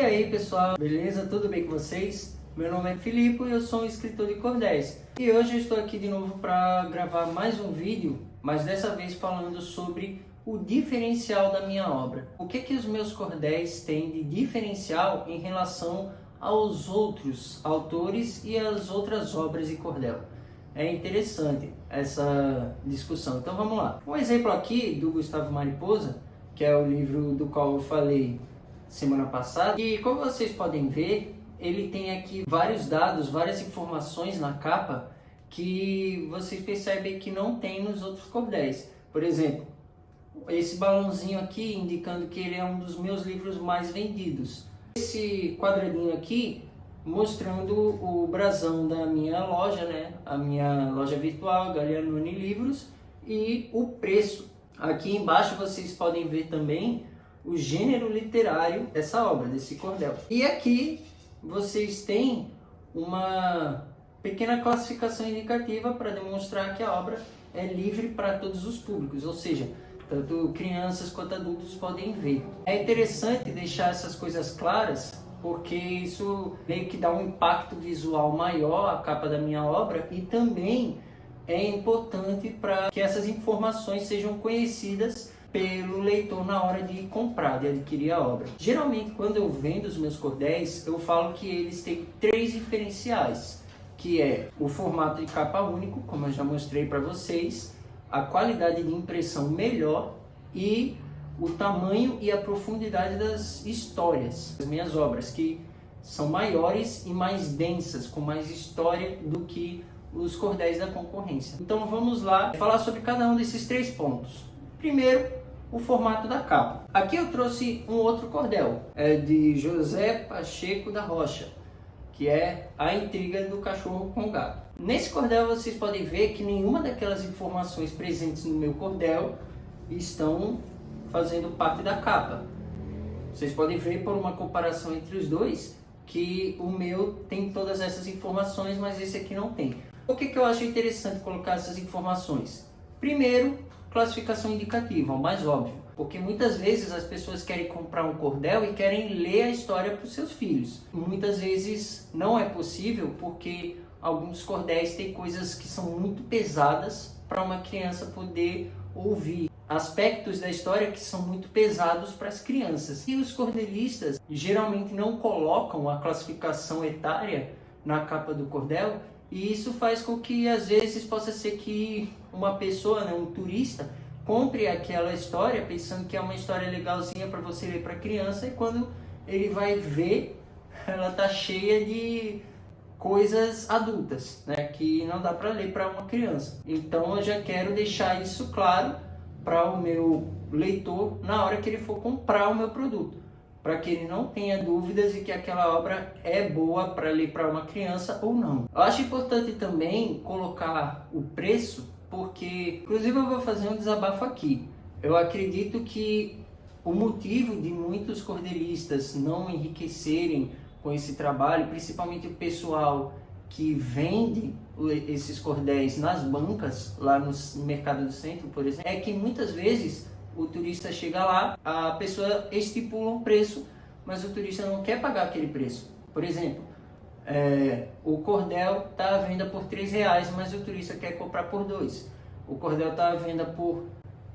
E aí pessoal, beleza? Tudo bem com vocês? Meu nome é Filipe e eu sou um escritor de cordéis. E hoje eu estou aqui de novo para gravar mais um vídeo, mas dessa vez falando sobre o diferencial da minha obra. O que os meus cordéis têm de diferencial em relação aos outros autores e às outras obras de cordel? É interessante essa discussão. Então vamos lá. Um exemplo aqui do Gustavo Mariposa, que é o livro do qual eu falei semana passada. E como vocês podem ver, ele tem aqui vários dados, várias informações na capa que vocês percebem que não tem nos outros cordéis. Por exemplo, esse balãozinho aqui indicando que ele é um dos meus livros mais vendidos. Esse quadradinho aqui mostrando o brasão da minha loja, né? A minha loja virtual, Galianone Livros, e o preço. Aqui embaixo vocês podem ver também o gênero literário dessa obra, desse cordel. E aqui vocês têm uma pequena classificação indicativa para demonstrar que a obra é livre para todos os públicos, ou seja, tanto crianças quanto adultos podem ver. É interessante deixar essas coisas claras, porque isso meio que dá um impacto visual maior à capa da minha obra, e também é importante para que essas informações sejam conhecidas pelo leitor na hora de comprar, de adquirir a obra. Geralmente, quando eu vendo os meus cordéis, eu falo que eles têm 3 diferenciais, que é o formato de capa único, como eu já mostrei para vocês, a qualidade de impressão melhor e o tamanho e a profundidade das histórias das minhas obras, que são maiores e mais densas, com mais história do que os cordéis da concorrência. Então vamos lá falar sobre cada um desses 3 pontos. Primeiro, o formato da capa. Aqui eu trouxe um outro cordel, é de José Pacheco da Rocha, que é A Intriga do Cachorro com o Gato. Nesse cordel vocês podem ver que nenhuma daquelas informações presentes no meu cordel estão fazendo parte da capa. Vocês podem ver por uma comparação entre os dois que o meu tem todas essas informações, mas esse aqui não tem. Por que eu acho interessante colocar essas informações? Primeiro, classificação indicativa, o mais óbvio, porque muitas vezes as pessoas querem comprar um cordel e querem ler a história para os seus filhos. Muitas vezes não é possível porque alguns cordéis têm coisas que são muito pesadas para uma criança poder ouvir, aspectos da história que são muito pesados para as crianças. E os cordelistas geralmente não colocam a classificação etária na capa do cordel, e isso faz com que às vezes possa ser que uma pessoa, né, um turista, compre aquela história pensando que é uma história legalzinha para você ler para criança, e quando ele vai ver, ela tá cheia de coisas adultas, né, que não dá para ler para uma criança. Então eu já quero deixar isso claro para o meu leitor na hora que ele for comprar o meu produto, para que ele não tenha dúvidas de que aquela obra é boa para ler para uma criança ou não. Eu acho importante também colocar o preço, porque, inclusive, eu vou fazer um desabafo aqui. Eu acredito que o motivo de muitos cordelistas não enriquecerem com esse trabalho, principalmente o pessoal que vende esses cordéis nas bancas, lá no mercado do centro, por exemplo, é que muitas vezes o turista chega lá, a pessoa estipula um preço, mas o turista não quer pagar aquele preço. Por exemplo, o cordel está à venda por R$3, mas o turista quer comprar por 2. O cordel está à venda por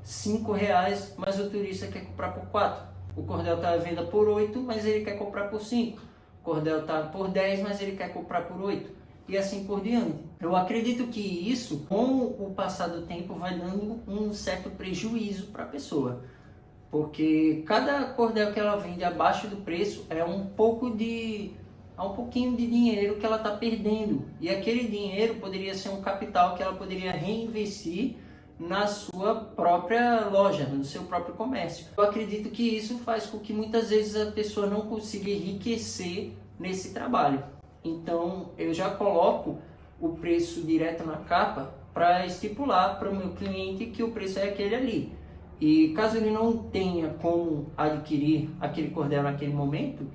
R$5, mas o turista quer comprar por 4. O cordel está à venda por 8, mas ele quer comprar por 5. O cordel está por 10, mas ele quer comprar por 8. E assim por diante. Eu acredito que isso, com o passar do tempo, vai dando um certo prejuízo para a pessoa. Porque cada cordel que ela vende abaixo do preço é um pouquinho de dinheiro que ela está perdendo. E aquele dinheiro poderia ser um capital que ela poderia reinvestir na sua própria loja, no seu próprio comércio. Eu acredito que isso faz com que muitas vezes a pessoa não consiga enriquecer nesse trabalho. Então eu já coloco o preço direto na capa para estipular para o meu cliente que o preço é aquele ali. E caso ele não tenha como adquirir aquele cordel naquele momento,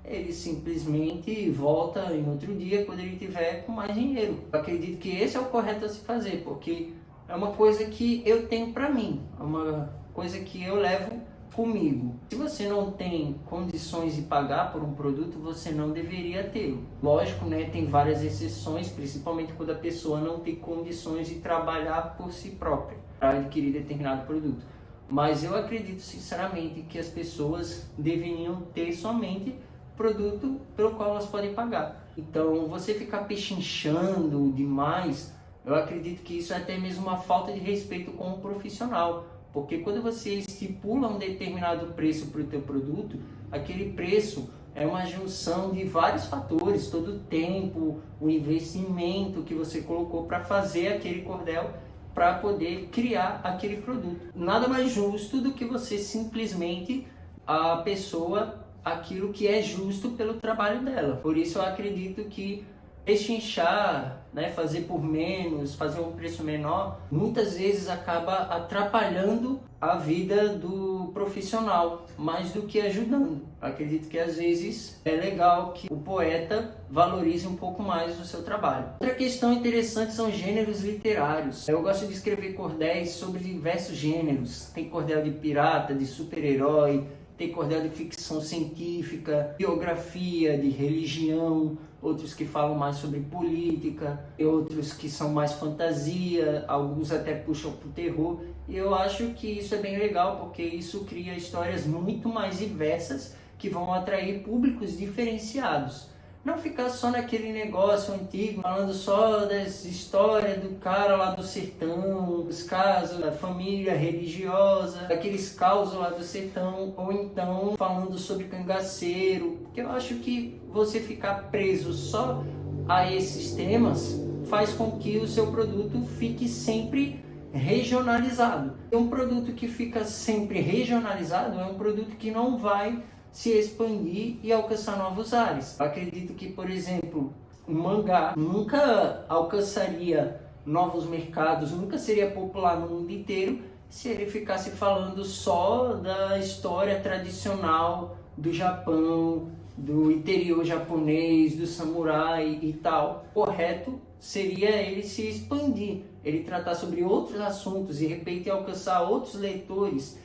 ele simplesmente volta em outro dia quando ele tiver com mais dinheiro. Eu acredito que esse é o correto a se fazer, porque é uma coisa que eu tenho para mim, é uma coisa que eu levo comigo. Se você não tem condições de pagar por um produto, você não deveria tê-lo. Lógico, né, tem várias exceções, principalmente quando a pessoa não tem condições de trabalhar por si própria para adquirir determinado produto. Mas eu acredito sinceramente que as pessoas deveriam ter somente produto pelo qual elas podem pagar. Então, você ficar pechinchando demais, eu acredito que isso é até mesmo uma falta de respeito com o profissional. Porque quando você estipula um determinado preço para o teu produto, aquele preço é uma junção de vários fatores, todo o tempo, o investimento que você colocou para fazer aquele cordel, para poder criar aquele produto. Nada mais justo do que você simplesmente a pessoa aquilo que é justo pelo trabalho dela. Por isso eu acredito que pechinchar, né, fazer por menos, fazer um preço menor, muitas vezes acaba atrapalhando a vida do profissional, mais do que ajudando. Acredito que às vezes é legal que o poeta valorize um pouco mais o seu trabalho. Outra questão interessante são gêneros literários. Eu gosto de escrever cordéis sobre diversos gêneros. Tem cordel de pirata, de super-herói, tem cordel de ficção científica, biografia, de religião, outros que falam mais sobre política, e outros que são mais fantasia, alguns até puxam para o terror. E eu acho que isso é bem legal, porque isso cria histórias muito mais diversas que vão atrair públicos diferenciados. Não ficar só naquele negócio antigo, falando só das histórias do cara lá do sertão, dos casos da família religiosa, daqueles causos lá do sertão, ou então falando sobre cangaceiro, porque eu acho que você ficar preso só a esses temas faz com que o seu produto fique sempre regionalizado. Um produto que fica sempre regionalizado é um produto que não vai se expandir e alcançar novos ares. Acredito que, por exemplo, o mangá nunca alcançaria novos mercados, nunca seria popular no mundo inteiro se ele ficasse falando só da história tradicional do Japão, do interior japonês, do samurai e tal. Correto seria ele se expandir, ele tratar sobre outros assuntos e de repente alcançar outros leitores,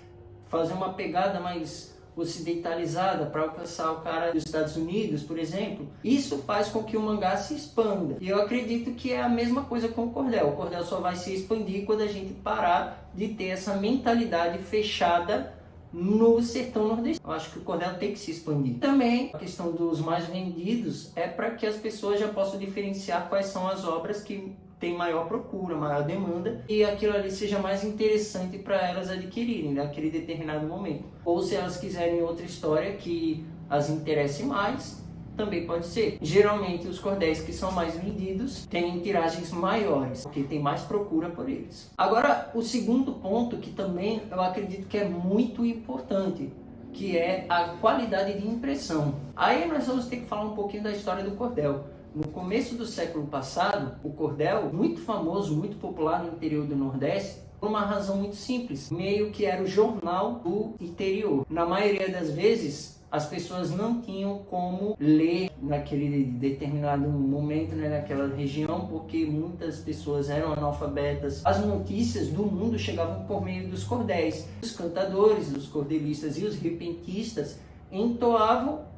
fazer uma pegada mais ocidentalizada para alcançar o cara dos Estados Unidos, por exemplo. Isso faz com que o mangá se expanda. E eu acredito que é a mesma coisa com o cordel. O cordel só vai se expandir quando a gente parar de ter essa mentalidade fechada no sertão nordestino. Eu acho que o cordel tem que se expandir. Também a questão dos mais vendidos é para que as pessoas já possam diferenciar quais são as obras que tem maior procura, maior demanda, e aquilo ali seja mais interessante para elas adquirirem naquele determinado momento. Ou se elas quiserem outra história que as interesse mais, também pode ser. Geralmente os cordéis que são mais vendidos têm tiragens maiores, porque tem mais procura por eles. Agora, o segundo ponto que também eu acredito que é muito importante, que é a qualidade de impressão. Aí nós vamos ter que falar um pouquinho da história do cordel. No começo do século passado, o cordel, muito famoso, muito popular no interior do Nordeste, por uma razão muito simples, meio que era o jornal do interior. Na maioria das vezes, as pessoas não tinham como ler naquele determinado momento, né, naquela região, porque muitas pessoas eram analfabetas. As notícias do mundo chegavam por meio dos cordéis. Os cantadores, os cordelistas e os repentistas entoavam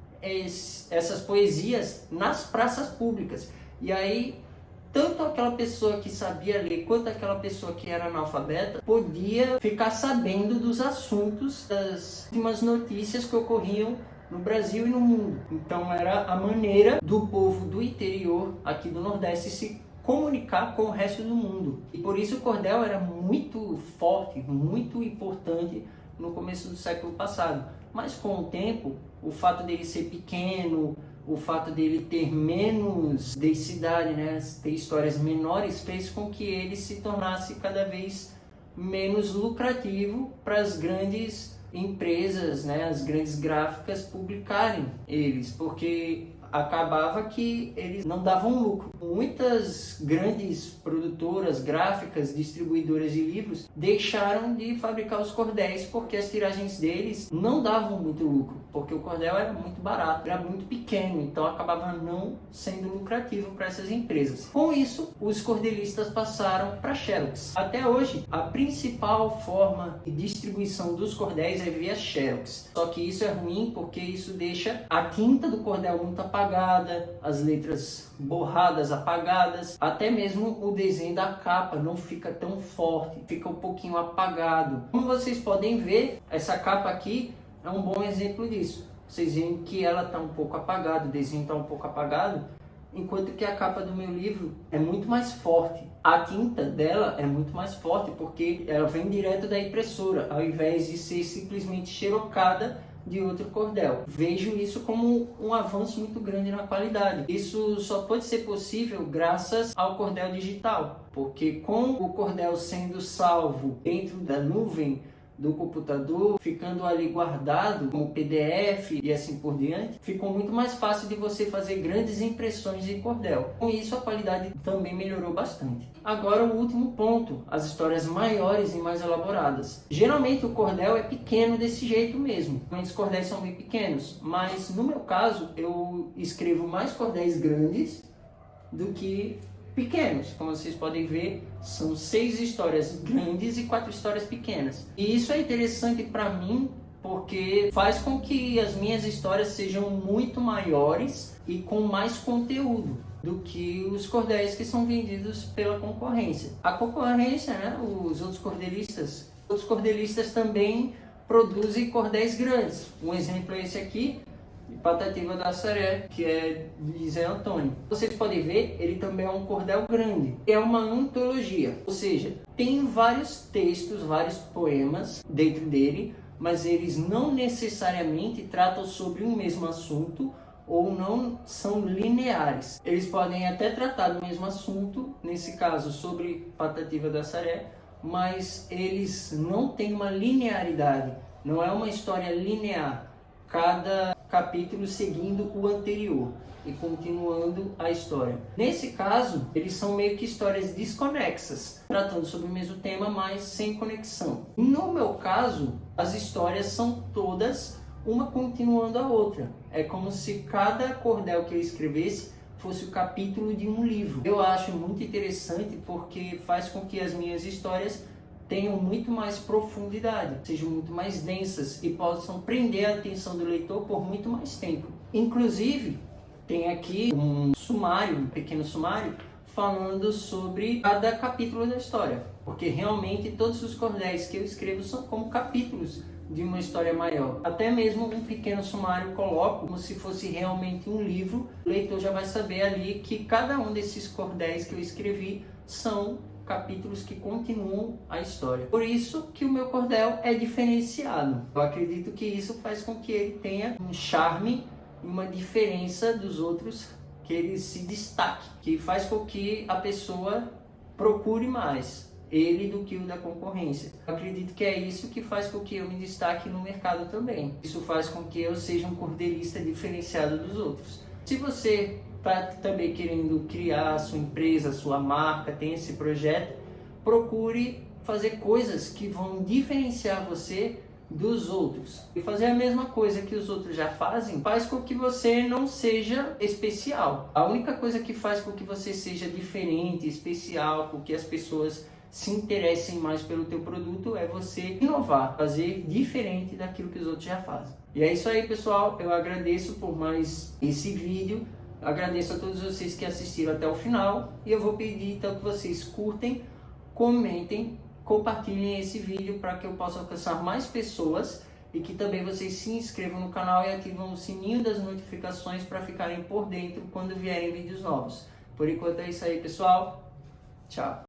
essas poesias nas praças públicas. E aí, tanto aquela pessoa que sabia ler, quanto aquela pessoa que era analfabeta, podia ficar sabendo dos assuntos, das últimas notícias que ocorriam no Brasil e no mundo. Então era a maneira do povo do interior, aqui do Nordeste, se comunicar com o resto do mundo. E por isso o cordel era muito forte, muito importante no começo do século passado. Mas com o tempo, o fato dele ser pequeno, o fato dele ter menos densidade, né, ter histórias menores, fez com que ele se tornasse cada vez menos lucrativo para as grandes empresas, né, as grandes gráficas publicarem eles, porque acabava que eles não davam lucro. Muitas grandes produtoras gráficas, distribuidoras de livros, deixaram de fabricar os cordéis porque as tiragens deles não davam muito lucro, porque o cordel era muito barato, era muito pequeno, então acabava não sendo lucrativo para essas empresas. Com isso, os cordelistas passaram para Xerox. Até hoje, a principal forma de distribuição dos cordéis é via Xerox. Só que isso é ruim porque isso deixa a tinta do cordel muito apagada, as letras borradas, apagadas, até mesmo o desenho da capa não fica tão forte, fica um pouquinho apagado. Como vocês podem ver, essa capa aqui é um bom exemplo disso. Vocês veem que ela está um pouco apagada, o desenho está um pouco apagado, enquanto que a capa do meu livro é muito mais forte. A tinta dela é muito mais forte porque ela vem direto da impressora, ao invés de ser simplesmente xerocada de outro cordel. Vejo isso como um avanço muito grande na qualidade. Isso só pode ser possível graças ao cordel digital, porque com o cordel sendo salvo dentro da nuvem do computador, ficando ali guardado como PDF e assim por diante, ficou muito mais fácil de você fazer grandes impressões de cordel. Com isso, a qualidade também melhorou bastante. Agora, o último ponto, as histórias maiores e mais elaboradas. Geralmente, o cordel é pequeno desse jeito mesmo. Os cordéis são bem pequenos, mas no meu caso, eu escrevo mais cordéis grandes do que pequenos. Como vocês podem ver, são 6 histórias grandes e 4 histórias pequenas. E isso é interessante para mim porque faz com que as minhas histórias sejam muito maiores e com mais conteúdo do que os cordéis que são vendidos pela concorrência. A concorrência, né, os outros cordelistas também produzem cordéis grandes. Um exemplo é esse aqui, Patativa da Saré, que é de Zé Antônio. Vocês podem ver, ele também é um cordel grande. É uma antologia, ou seja, tem vários textos, vários poemas dentro dele, mas eles não necessariamente tratam sobre um mesmo assunto ou não são lineares. Eles podem até tratar do mesmo assunto, nesse caso sobre Patativa da Saré, mas eles não têm uma linearidade. Não é uma história linear. Cada capítulo seguindo o anterior e continuando a história. Nesse caso, eles são meio que histórias desconexas, tratando sobre o mesmo tema, mas sem conexão. No meu caso, as histórias são todas uma continuando a outra. É como se cada cordel que eu escrevesse fosse o capítulo de um livro. Eu acho muito interessante porque faz com que as minhas histórias tenham muito mais profundidade, sejam muito mais densas e possam prender a atenção do leitor por muito mais tempo. Inclusive, tem aqui um sumário, um pequeno sumário, falando sobre cada capítulo da história, porque realmente todos os cordéis que eu escrevo são como capítulos de uma história maior. Até mesmo um pequeno sumário coloco como se fosse realmente um livro. O leitor já vai saber ali que cada um desses cordéis que eu escrevi são capítulos que continuam a história. Por isso que o meu cordel é diferenciado. Eu acredito que isso faz com que ele tenha um charme e uma diferença dos outros, que ele se destaque, que faz com que a pessoa procure mais ele do que o da concorrência. Eu acredito que é isso que faz com que eu me destaque no mercado também. Isso faz com que eu seja um cordelista diferenciado dos outros. Se você está também querendo criar a sua empresa, a sua marca, tem esse projeto, procure fazer coisas que vão diferenciar você dos outros. E fazer a mesma coisa que os outros já fazem faz com que você não seja especial. A única coisa que faz com que você seja diferente, especial, com que as pessoas se interessem mais pelo teu produto é você inovar, fazer diferente daquilo que os outros já fazem. E é isso aí, pessoal. Eu agradeço por mais esse vídeo. Agradeço a todos vocês que assistiram até o final e eu vou pedir então que vocês curtem, comentem, compartilhem esse vídeo para que eu possa alcançar mais pessoas e que também vocês se inscrevam no canal e ativam o sininho das notificações para ficarem por dentro quando vierem vídeos novos. Por enquanto é isso aí, pessoal. Tchau!